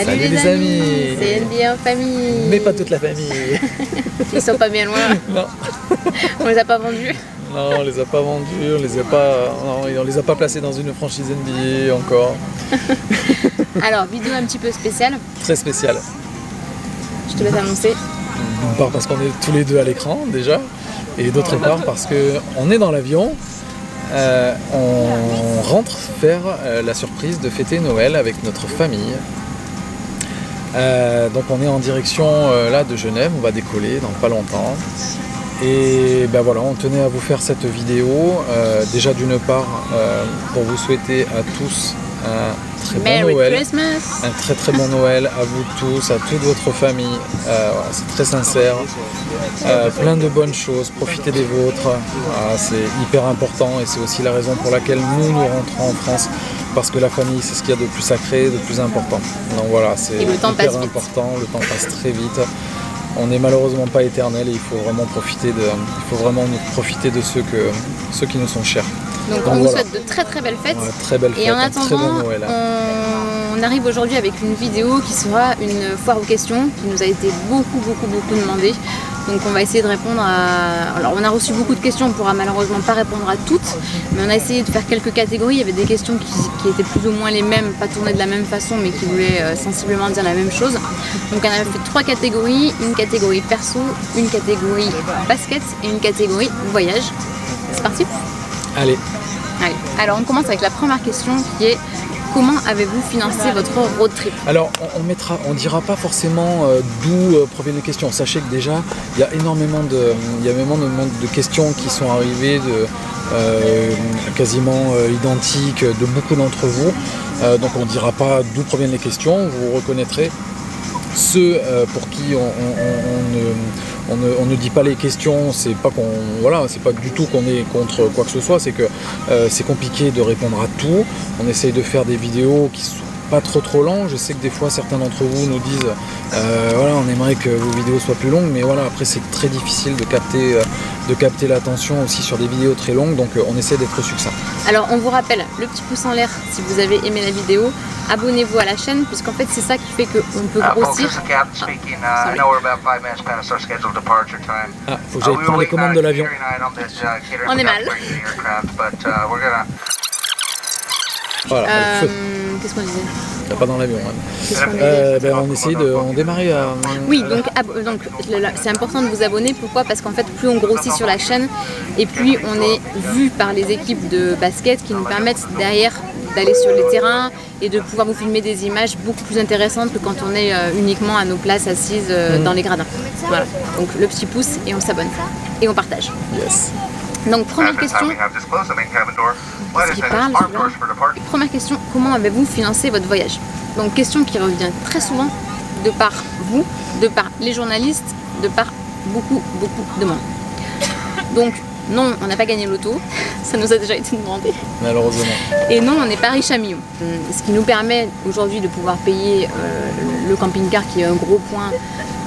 Salut les amis, c'est NBA en famille. Mais pas toute la famille. Ils sont pas bien loin. Non. On les a pas vendus. Non, on les a pas vendus, on les a pas placés dans une franchise NBA encore. Alors, vidéo un petit peu spéciale. Très spéciale. Je te laisse annoncer. D'une part parce qu'on est tous les deux à l'écran déjà, et d'autre part parce qu'on est dans l'avion. On rentre faire la surprise de fêter Noël avec notre famille. Donc on est en direction là de Genève, on va décoller dans pas longtemps. Et ben voilà, on tenait à vous faire cette vidéo, déjà d'une part pour vous souhaiter à tous un très bon Noël, un très bon Noël à vous tous, à toute votre famille, voilà, c'est très sincère, plein de bonnes choses, profitez des vôtres, c'est hyper important et c'est aussi la raison pour laquelle nous rentrons en France, parce que la famille c'est ce qu'il y a de plus sacré, de plus important. Donc voilà, c'est hyper important, le temps passe très vite. On n'est malheureusement pas éternel et il faut vraiment profiter de ceux qui nous sont chers. Donc on vous souhaite de très belles fêtes. Ouais, très belles fêtes, et en attendant, très bon Noël. on arrive aujourd'hui avec une vidéo qui sera une foire aux questions qui nous a été beaucoup demandée. Donc on va essayer de répondre à... Alors on a reçu beaucoup de questions, on ne pourra malheureusement pas répondre à toutes, mais on a essayé de faire quelques catégories. Il y avait des questions qui étaient plus ou moins les mêmes, pas tournées de la même façon, mais qui voulaient sensiblement dire la même chose. Donc on avait fait 3 catégories, une catégorie perso, une catégorie basket et une catégorie voyage. C'est parti ? Allez. Alors on commence avec la première question qui est: comment avez-vous financé votre road trip? Alors on dira pas forcément d'où proviennent les questions. Sachez que déjà il y a énormément de questions qui sont arrivées quasiment identiques de beaucoup d'entre vous. Donc on dira pas d'où proviennent les questions, vous reconnaîtrez ceux pour qui on ne dit pas les questions, c'est pas du tout qu'on est contre quoi que ce soit, c'est que c'est compliqué de répondre à tout. On essaye de faire des vidéos qui sont pas trop longues. Je sais que des fois certains d'entre vous nous disent voilà, on aimerait que vos vidéos soient plus longues, mais voilà, après c'est très difficile de capter l'attention aussi sur des vidéos très longues, donc on essaie d'être succinct. Alors on vous rappelle le petit pouce en l'air si vous avez aimé la vidéo, abonnez-vous à la chaîne puisqu'en fait c'est ça qui fait qu'on peut grossir. Faut que j'aille prendre les commandes de l'avion. On est mal. Voilà, qu'est-ce qu'on disait? Pas dans l'avion. On démarrait à... Oui, donc c'est important de vous abonner. Pourquoi? Parce qu'en fait, plus on grossit sur la chaîne et plus on est vu par les équipes de basket qui nous permettent derrière d'aller sur les terrains et de pouvoir vous filmer des images beaucoup plus intéressantes que quand on est uniquement à nos places assises dans les gradins. Voilà, donc le petit pouce et on s'abonne et on partage. Yes. Donc première question, première question, comment avez-vous financé votre voyage? Donc question qui revient très souvent de par vous, de par les journalistes, de par beaucoup de monde. Donc non, on n'a pas gagné l'auto, ça nous a déjà été demandé. Malheureusement. Et non, on n'est pas riche à millions. Ce qui nous permet aujourd'hui de pouvoir payer le camping-car qui est un gros point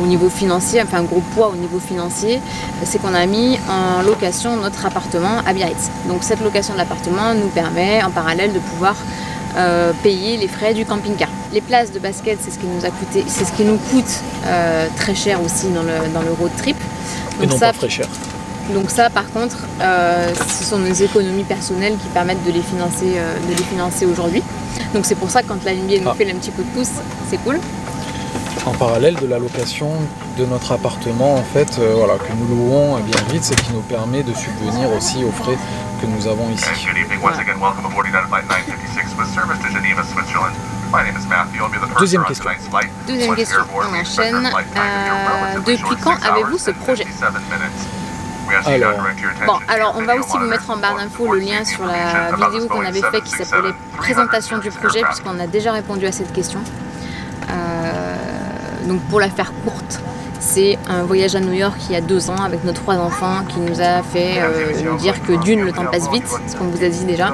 au niveau financier, enfin un gros poids au niveau financier, c'est qu'on a mis en location notre appartement à Biarritz. Donc cette location de l'appartement nous permet en parallèle de pouvoir payer les frais du camping-car. Les places de basket, c'est ce qui nous a coûté, c'est ce qui nous coûte très cher aussi dans le road trip. Donc et non pas très cher. Donc ça par contre, ce sont nos économies personnelles qui permettent de les financer aujourd'hui. Donc c'est pour ça que quand la NBA nous fait un petit coup de pouce, c'est cool. En parallèle de la location de notre appartement en fait, voilà, que nous louons à Biarritz et qui nous permet de subvenir aussi aux frais que nous avons ici. Deuxième question. Deuxième question, on enchaîne. Depuis quand avez-vous ce projet? Alors on va aussi vous mettre en barre d'infos le lien sur la vidéo qu'on avait fait qui s'appelait présentation du projet, puisqu'on a déjà répondu à cette question. Donc pour la faire courte, c'est un voyage à New York il y a 2 ans avec nos 3 enfants qui nous a fait nous dire que d'une, le temps passe vite, ce qu'on vous a dit déjà,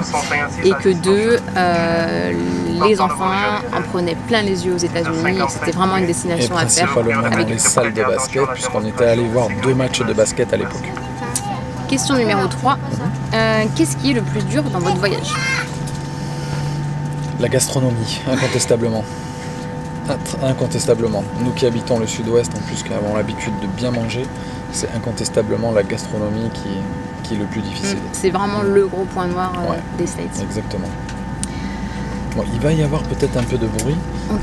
et que 2, les enfants en prenaient plein les yeux aux États-Unis. C'était vraiment une destination à faire. Principalement dans les salles de basket, puisqu'on était allé voir 2 matchs de basket à l'époque. Question numéro 3. Qu'est-ce qui est le plus dur dans votre voyage? La gastronomie, incontestablement. Incontestablement. Nous qui habitons le sud-ouest, en plus qui avons l'habitude de bien manger, c'est incontestablement la gastronomie qui est le plus difficile. C'est vraiment le gros point noir des States. Exactement. Bon, il va y avoir peut-être un peu de bruit.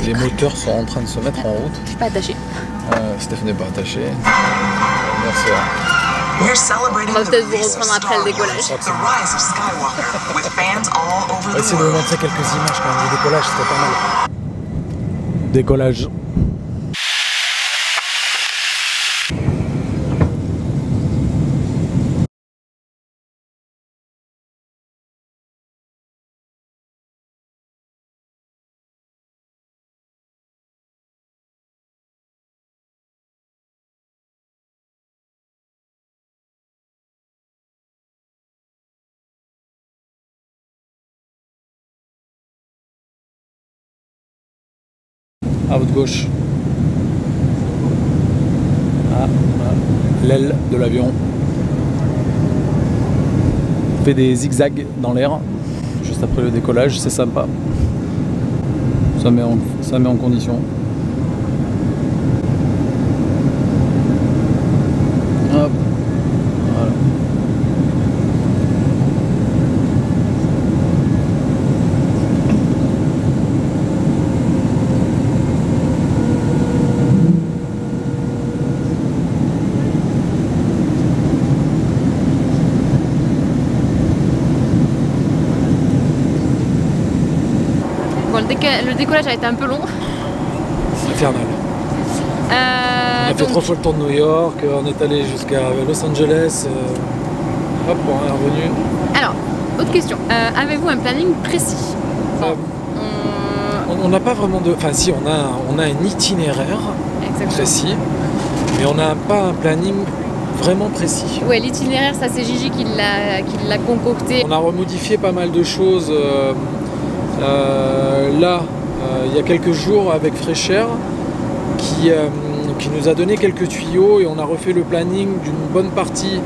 Les moteurs sont en train de se mettre en route. Je suis pas attachée. Steph n'est pas attaché. Merci. On va peut-être vous reprendre après le décollage. On va essayer de vous montrer quelques images quand même du décollage, c'était pas mal. Décollage. À votre gauche. L'aile de l'avion. Fait des zigzags dans l'air juste après le décollage, c'est sympa. Ça met en condition. Hop. Voilà. Le décollage a été un peu long. Infernal. On a fait 3 fois le tour de New York, on est allé jusqu'à Los Angeles. Hop, on est revenu. Alors, autre question. Avez-vous un planning précis? On n'a pas vraiment de... Enfin si, on a un itinéraire précis, mais on n'a pas un planning vraiment précis. Ouais, l'itinéraire, ça c'est Gigi qui l'a concocté. On a remodifié pas mal de choses. Il y a quelques jours avec Fraîcheur qui nous a donné quelques tuyaux et on a refait le planning d'une bonne partie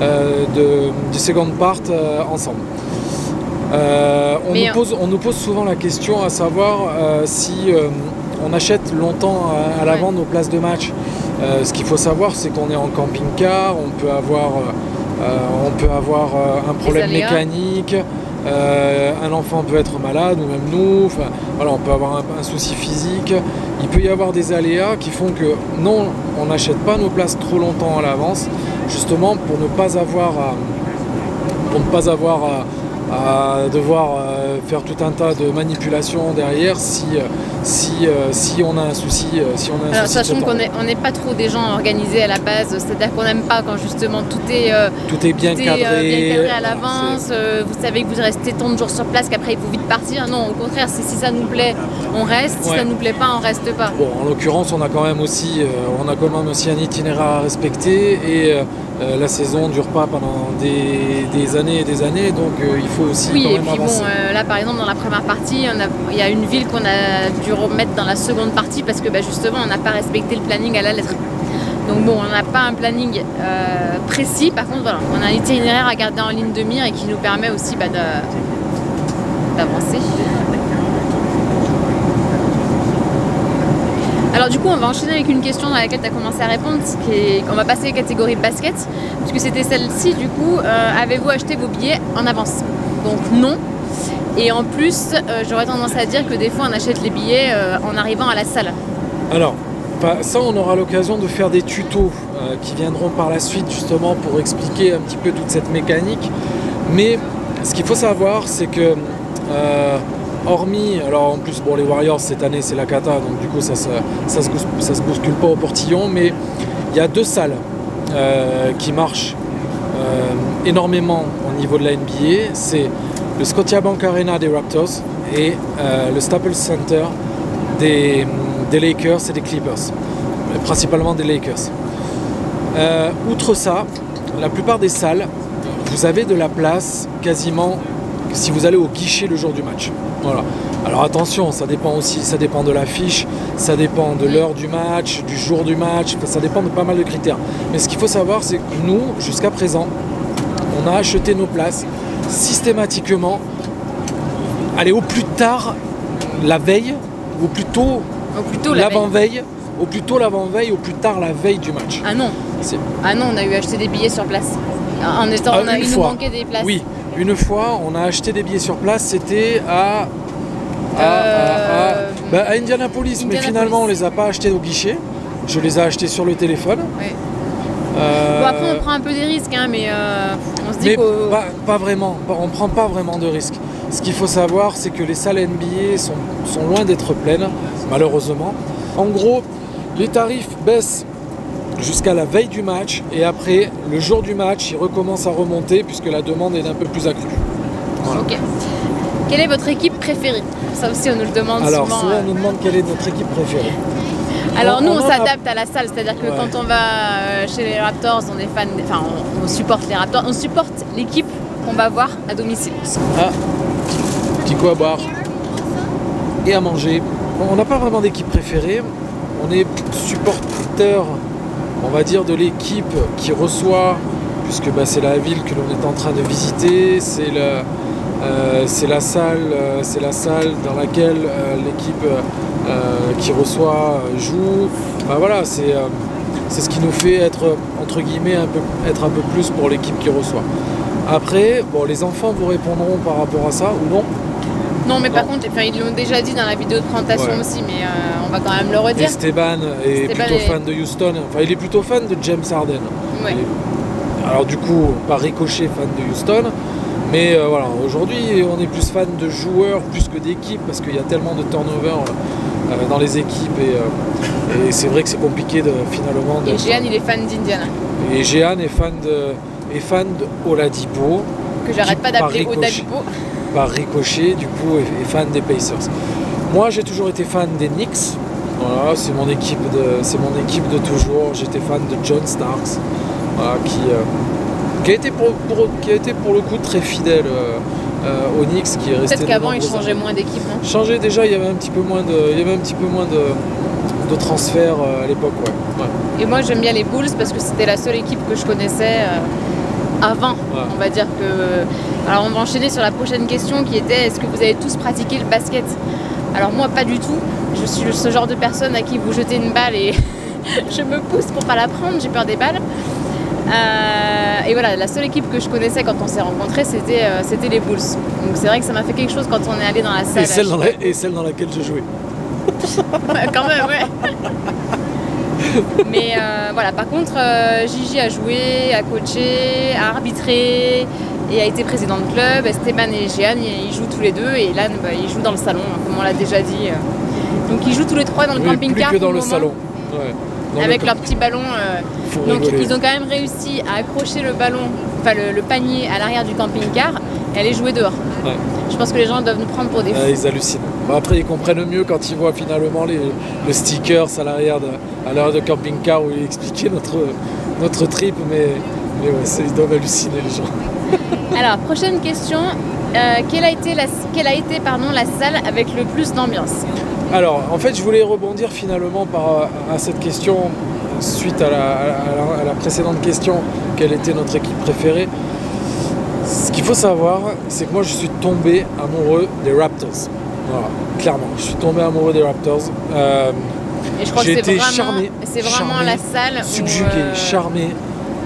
du second part ensemble. On nous pose souvent la question à savoir si on achète longtemps à l'avant nos places de match. Ce qu'il faut savoir, c'est qu'on est en camping-car, on peut avoir un problème mécanique. Un enfant peut être malade ou même nous, enfin, voilà, on peut avoir un souci physique, il peut y avoir des aléas qui font que non, on n'achète pas nos places trop longtemps à l'avance, justement pour ne pas avoir à devoir faire tout un tas de manipulations derrière si on a un souci. Alors, sachant qu'on n'est pas trop des gens organisés à la base, c'est-à-dire qu'on n'aime pas quand justement tout est bien cadré à l'avance, vous savez que vous restez tant de jours sur place qu'après il faut vite partir. Non, au contraire, si ça nous plaît, on reste, si ça nous plaît pas, on reste pas. Bon, en l'occurrence, on a quand même aussi un itinéraire à respecter et la saison ne dure pas pendant des années et des années, donc il faut aussi quand même avancer. Bon, là par exemple dans la première partie, il y a une ville qu'on a dû remettre dans la seconde partie parce que justement on n'a pas respecté le planning à la lettre. Donc bon, on n'a pas un planning précis, par contre voilà, on a un itinéraire à garder en ligne de mire et qui nous permet aussi d'avancer. Alors du coup, on va enchaîner avec une question dans laquelle tu as commencé à répondre, on va passer aux catégories basket, puisque c'était celle-ci du coup, avez-vous acheté vos billets en avance? Donc non, et en plus, j'aurais tendance à dire que des fois on achète les billets en arrivant à la salle. Alors, ça on aura l'occasion de faire des tutos qui viendront par la suite justement pour expliquer un petit peu toute cette mécanique, mais ce qu'il faut savoir c'est que hormis, alors en plus bon les Warriors cette année c'est la cata, donc du coup ça se bouscule pas au portillon, mais il y a 2 salles qui marchent énormément au niveau de la NBA, c'est le Scotiabank Arena des Raptors et le Staples Center des Lakers et des Clippers, principalement des Lakers. Outre ça, la plupart des salles, vous avez de la place quasiment si vous allez au guichet le jour du match. Voilà. Alors attention, ça dépend de l'affiche, ça dépend de l'heure du match, du jour du match, ça dépend de pas mal de critères. Mais ce qu'il faut savoir, c'est que nous, jusqu'à présent, on a acheté nos places systématiquement, allez, au plus tard la veille, ou plutôt Au plus tôt la veille. l'avant-veille, au plus tôt l'avant-veille, au plus tard la veille du match. Ah non. Ah non, on a eu acheté des billets sur place. Il nous manquait des places. Oui, une fois, on a acheté des billets sur place, c'était à Indianapolis, mais finalement on les a pas achetés au guichet. Je les ai achetés sur le téléphone. Ouais. Bon, après on prend un peu des risques, hein, mais on se dit pas vraiment, on prend pas vraiment de risques. Ce qu'il faut savoir, c'est que les salles NBA sont loin d'être pleines, malheureusement. En gros, les tarifs baissent jusqu'à la veille du match, et après, le jour du match, ils recommencent à remonter puisque la demande est un peu plus accrue. Voilà. Ok. Quelle est votre équipe préférée? Ça aussi, on nous le demande souvent. Alors, souvent, on nous demande quelle est notre équipe préférée. Alors nous on s'adapte à la salle, c'est-à-dire que quand on va chez les Raptors, on est fan, enfin on supporte les Raptors, on supporte l'équipe qu'on va voir à domicile. Ah, petit coup à boire et à manger. On n'a pas vraiment d'équipe préférée, on est supporteur, on va dire, de l'équipe qui reçoit, puisque c'est la ville que l'on est en train de visiter, c'est la salle dans laquelle l'équipe qui reçoit joue. Voilà, c'est ce qui nous fait être, entre guillemets, être un peu plus pour l'équipe qui reçoit. Après, bon, les enfants vous répondront par rapport à ça ou non? Non, mais par contre, ils l'ont déjà dit dans la vidéo de présentation aussi, mais on va quand même le redire. Esteban est plutôt fan de Houston, enfin il est plutôt fan de James Harden. Ouais. Alors du coup, par ricochet, fan de Houston. Mais voilà, aujourd'hui, on est plus fan de joueurs plus que d'équipes parce qu'il y a tellement de turnover dans les équipes et c'est vrai que c'est compliqué finalement. Et Jehan, il est fan d'Indiana. Et Jehan est fan de Oladipo. Que j'arrête pas d'appeler Oladipo. Par ricochet, du coup, est fan des Pacers. Moi, j'ai toujours été fan des Knicks. Voilà, c'est mon équipe de toujours. J'étais fan de John Starks, voilà, qui a été pour le coup très fidèle aux Knicks, qui est resté. Peut-être qu'avant il changeait moins d'équipe, non? Changeait déjà, il y avait un petit peu moins de transferts à l'époque, ouais. Et moi j'aime bien les Bulls parce que c'était la seule équipe que je connaissais avant, on va dire que. Alors on va enchaîner sur la prochaine question qui était: est-ce que vous avez tous pratiqué le basket? Alors moi pas du tout. Je suis ce genre de personne à qui vous jetez une balle et je me pousse pour pas la prendre, j'ai peur des balles. Et voilà, la seule équipe que je connaissais quand on s'est rencontrés, c'était les Bulls. Donc c'est vrai que ça m'a fait quelque chose quand on est allé dans la salle. Et celle dans laquelle je jouais. Ouais, quand même, ouais. Mais voilà, par contre, Gigi a joué, a coaché, a arbitré et a été président de club. Esteban et Jehan, ils jouent tous les deux, et Ilan, il joue dans le salon, comme on l'a déjà dit. Donc ils jouent tous les trois dans le camping-car. Plus que dans le salon. Ouais. Avec leur petit ballon. Donc ils ont quand même réussi à accrocher le ballon, enfin le panier à l'arrière du camping-car et aller jouer dehors. Ouais. Je pense que les gens doivent nous prendre pour des fous. Ils hallucinent. Bon, après ils comprennent mieux quand ils voient finalement le stickers à l'arrière de camping-car où il expliquait notre trip, mais ouais, ils doivent halluciner les gens. Alors prochaine question, quelle a été la salle avec le plus d'ambiance? Alors, en fait, je voulais rebondir finalement à cette question, suite à la précédente question, quelle était notre équipe préférée. Ce qu'il faut savoir, c'est que moi, je suis tombé amoureux des Raptors. Voilà, clairement, je suis tombé amoureux des Raptors. Et je crois que c'est vraiment la salle subjugué, charmé.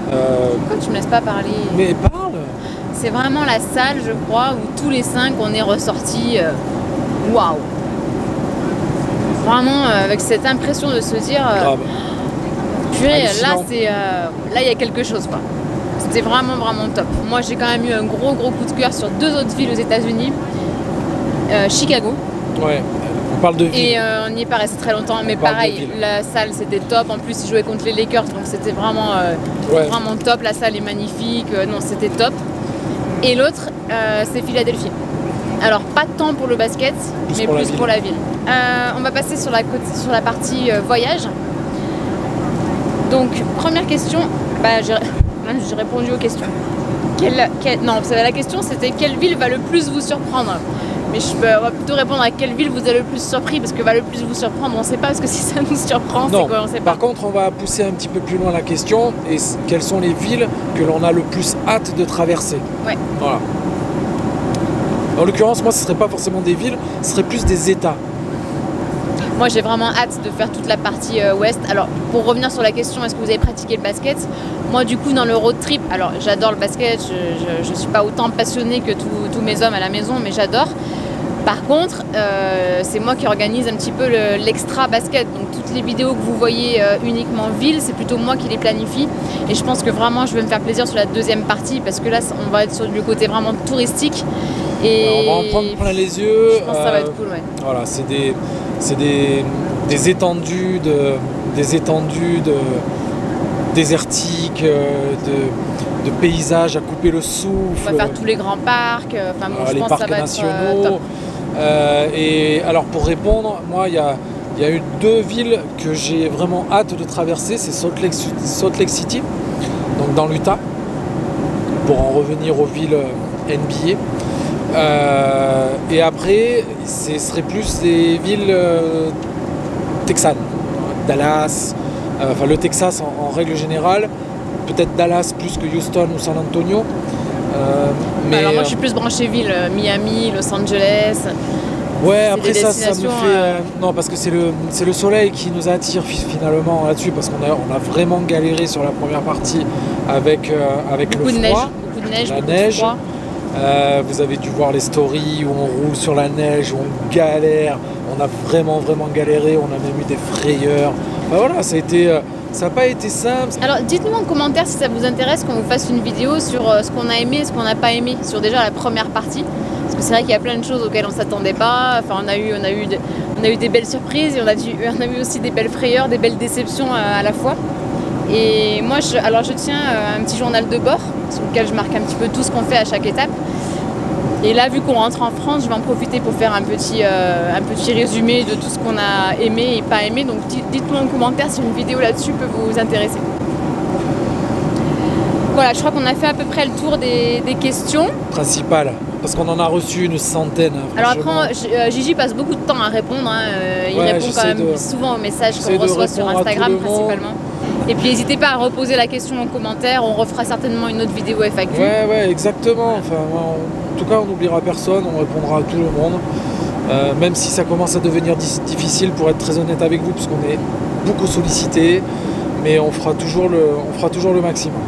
Pourquoi tu me laisses pas parler? Mais parle. C'est vraiment la salle, je crois, où tous les 5 on est ressortis. Waouh! Vraiment avec cette impression de se dire purée, là il y a quelque chose, quoi. C'était vraiment top. Moi j'ai quand même eu un gros coup de cœur sur 2 autres villes aux États-Unis, Chicago. Ouais, on parle de ville. Et on n'y est pas resté très longtemps, mais pareil, la salle c'était top. En plus ils jouaient contre les Lakers, donc c'était vraiment top. La salle est magnifique, non c'était top. Et l'autre c'est Philadelphie. Alors pas tant pour le basket, mais plus pour la ville. On va passer sur la partie voyage. Donc première question, j'ai répondu aux questions. Non, la question c'était quelle ville va le plus vous surprendre? Mais on va plutôt répondre à quelle ville vous avez le plus surpris, parce que va le plus vous surprendre, on ne sait pas, parce que si ça nous surprend, c'est quoi, on sait pas. Par contre, on va pousser un petit peu plus loin la question, et quelles sont les villes que l'on a le plus hâte de traverser? Ouais. Voilà. En l'occurrence, moi, ce ne serait pas forcément des villes, ce serait plus des États. Moi j'ai vraiment hâte de faire toute la partie ouest. Alors pour revenir sur la question, est-ce que vous avez pratiqué le basket? Moi du coup dans le road trip, alors j'adore le basket, je suis pas autant passionnée que tous mes hommes à la maison, mais j'adore. Par contre, c'est moi qui organise un petit peu l'extra basket. Donc toutes les vidéos que vous voyez uniquement ville, c'est plutôt moi qui les planifie. Et je pense que vraiment je vais me faire plaisir sur la deuxième partie parce que là on va être sur le côté vraiment touristique. Et on va en prendre plein les yeux. Je pense que ça va être cool, ouais. Voilà, c'est des étendues désertiques, de paysages à couper le souffle. On va faire tous les grands parcs. Enfin, bon, je les pense parcs que ça va nationaux. être top. Et alors pour répondre, moi il y a eu 2 villes que j'ai vraiment hâte de traverser, c'est Salt Lake City, donc dans l'Utah, pour en revenir aux villes NBA. Et après, ce serait plus des villes texanes, Dallas, enfin le Texas en règle générale, peut-être Dallas plus que Houston ou San Antonio. Mais alors moi je suis plus branchée ville, Miami, Los Angeles. Ouais, après ça me fait... non, parce que c'est le soleil qui nous attire finalement là-dessus, parce qu'on a vraiment galéré sur la première partie avec le froid, beaucoup de neige, la beaucoup neige. de froid. Vous avez dû voir les stories où on roule sur la neige, où on galère, on a vraiment galéré, on a même eu des frayeurs. Enfin, voilà, ça n'a pas été simple. Alors dites-nous en commentaire si ça vous intéresse qu'on vous fasse une vidéo sur ce qu'on a aimé et ce qu'on n'a pas aimé, sur déjà la première partie. Parce que c'est vrai qu'il y a plein de choses auxquelles on ne s'attendait pas. Enfin, on a eu des belles surprises et on a eu aussi des belles frayeurs, des belles déceptions à la fois. Et moi, je tiens un petit journal de bord sur lequel je marque un petit peu tout ce qu'on fait à chaque étape. Et là, vu qu'on rentre en France, je vais en profiter pour faire un petit résumé de tout ce qu'on a aimé et pas aimé. Donc dites-moi en commentaire si une vidéo là-dessus peut vous intéresser. Voilà, je crois qu'on a fait à peu près le tour des questions Principales, parce qu'on en a reçu une centaine. Alors après, Gigi passe beaucoup de temps à répondre. Il répond quand même souvent aux messages qu'on reçoit sur Instagram principalement. Et puis n'hésitez pas à reposer la question en commentaire, on refera certainement une autre vidéo FAQ. Ouais, exactement. Enfin, en tout cas, on n'oubliera personne, on répondra à tout le monde. Même si ça commence à devenir difficile, pour être très honnête avec vous, parce qu'on est beaucoup sollicité, mais on fera toujours le maximum.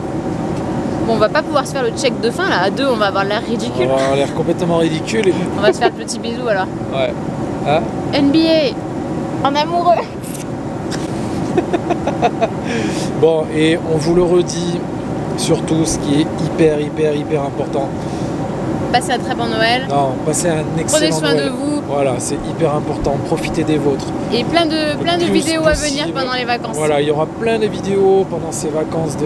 Bon, on va pas pouvoir se faire le check de fin là, à 2 on va avoir l'air ridicule. On va avoir l'air complètement ridicule. On va se faire le petit bisou alors. Ouais. Hein? NBA en amoureux. Bon, et on vous le redit, surtout ce qui est hyper important. Passez un très bon Noël. Non, passez un excellent Prenez soin Noël. de vous. Voilà, c'est hyper important. Profitez des vôtres. Et plein de vidéos à venir pendant les vacances. Voilà, il y aura plein de vidéos pendant ces vacances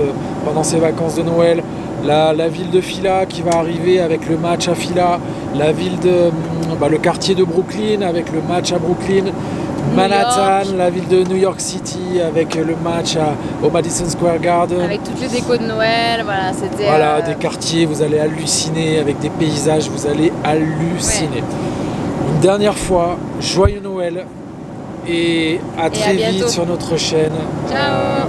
de Noël. La ville de Phila qui va arriver avec le match à Phila. Le quartier de Brooklyn avec le match à Brooklyn. Manhattan, la ville de New York City avec le match au Madison Square Garden. Avec toutes les décos de Noël, voilà, c'était... Voilà, des quartiers, vous allez halluciner, avec des paysages, vous allez halluciner. Ouais. Une dernière fois, joyeux Noël et à très vite sur notre chaîne. Ciao.